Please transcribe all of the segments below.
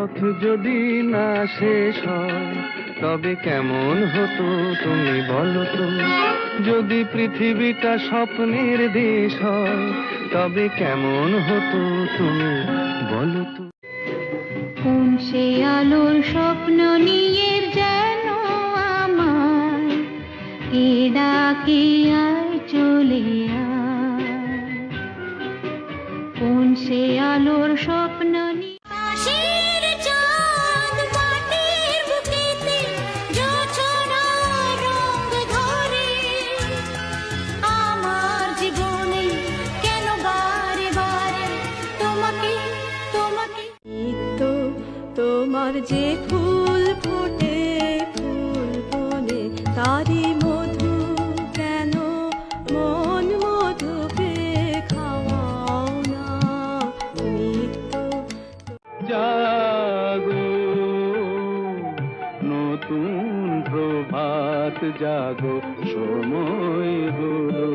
পথ যদি না শেষ হয় তবে কেমন হতো তুমি বলো তো? যদি পৃথিবীটা স্বপ্নের দেশ হয় তবে কেমন হতো তুমি বলো তো? কোন সে আলোর স্বপ্ন নিয়ে যেন আমার কে ডাকে আয় চলে আয়। কোন সে আলোর স্বপ্ন নিয়ে তোমার যে ফুল ফোটে ফুল বনে তারি মধু কেন মন মধু পেয়ে খাওয়াও না নিত্য। জাগো নতুন প্রভাত জাগো সময় হলো,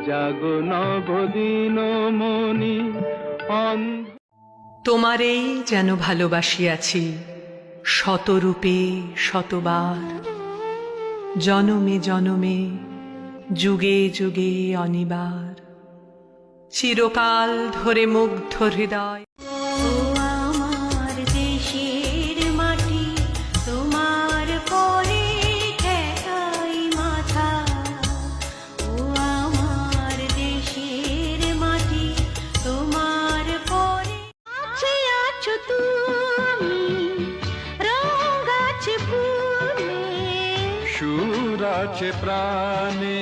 জাগো নবদিন মনি অন্ধ। তোমারেই যেন ভালোবাসিয়াছি শতরূপে শতবার, জনমে জনমে যুগে যুগে অনিবার, চিরকাল ধরে মুগ্ধ হৃদয়। ও আমার দেশের মাটি তোমার পরে ঠেকাই মাথা। ও আমার দেশের মাটি তোমার পরে আছো তুমি রঙ আছে ফুলে, সুর আছে প্রাণে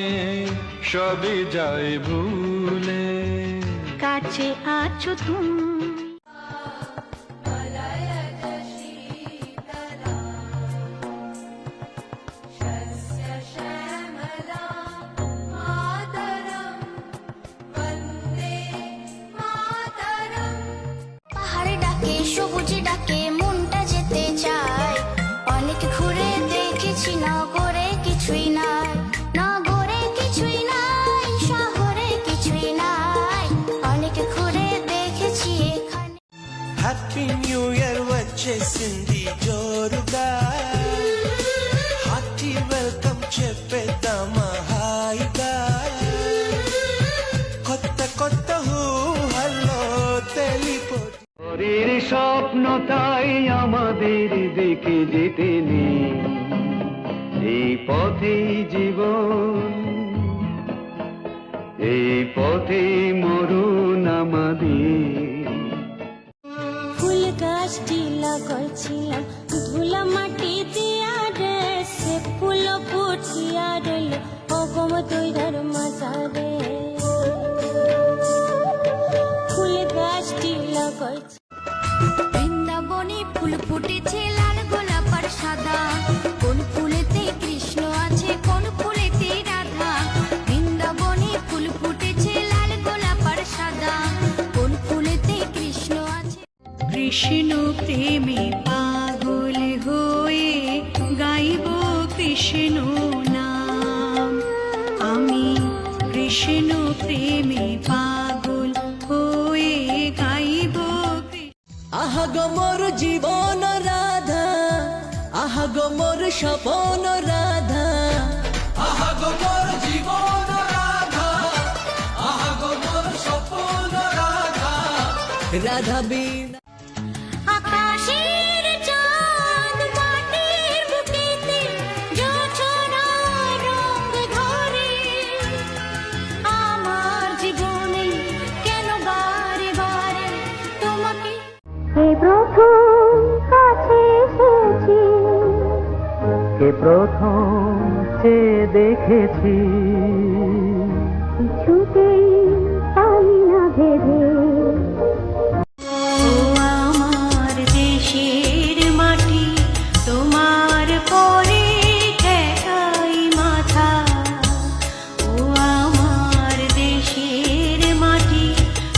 সবই যায় ভুলে, কাছে আছো তুমি। পাহাড়ে ডাকে সবুজ ডাকে মনটা যেতে চায়, অনেক ঘুরে দেখেছি নগরে কিছুই নাই, নগরে কিছুই নাই, শহরে কিছুই নাই, অনেক ঘুরে দেখেছি এখানে। హ్యాపీ న్యూ ఇయర్ వచ్చేసింది జోరుగా, హార్టీ వెల్కమ్ చెప్పేద్దామా హాయిగా, కొత్త కొత్త హల్లో తెలిపోతుంది। পরের স্বপ্ন তাই আমাদের দেখে যেতে নেই, এই পথেই জীবন, এই পথে মরণ আমাদের। ফুল গাছটি লাগাইছিলাম ধুলা মাটি দিয়া রে, সে ফুল ফুটিয়া রইল অগম তৈরার মাজারে। ফুল গাছটি লাগাইছি বৃন্দাবনে ফুল ফুটেছে লাল গোলাপ আর সাদা, কোন ফুলেতে কৃষ্ণ আছে কোন ফুলেতে রাধা। বৃন্দাবনে ফুল ফুটেছে লাল গোলাপ আর সাদা, কোন ফুলেতে কৃষ্ণ আছে। কৃষ্ণ প্রেমে পাগল হয়ে গাইব কৃষ্ণ নাম, আমি কৃষ্ণ প্রেমে পাগল হয়ে গাইব। আহা গো মোর জীবন রাধা, আহা গো মোর স্বপন রাধা, আহা গো মোর জীবন রাধা, আহা গো মোর স্বপন রাধা, রাধা বিনা আকাশের চাঁদ মাটির বুকেতে জোছনা রঙ ধরে, আমার জীবনে কেন বারে বারে তোমাকে। এই প্রথম কাছে এসেছি, কে প্রথম চেয়ে দেখেছি, কিছুতেই পাই না ভেবে। ও আমার দেশের মাটি তোমার পরে ঠেকাই মাথা। ও আমার দেশের মাটি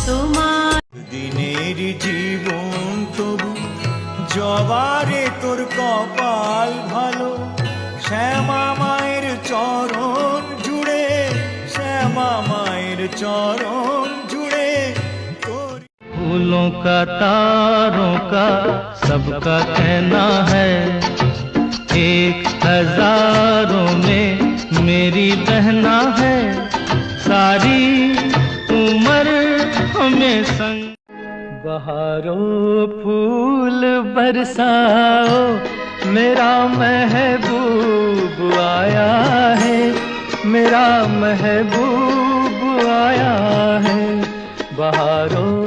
তোমার। দিনের জীবন তবু জবারে তোর কপাল ভালো, শ্যামা মায়ের চরণ জুড়ে, শ্যামা মায়ের চরণ জুড়ে তোর। फूलों का तारों का सबका कहना है, एक हजारों में मेरी बहना है, सारी उम्र हमें संग। बहारों फूल बरसाओ, मेरा महबूब आया है, मेरा महबूब आया है। बहारों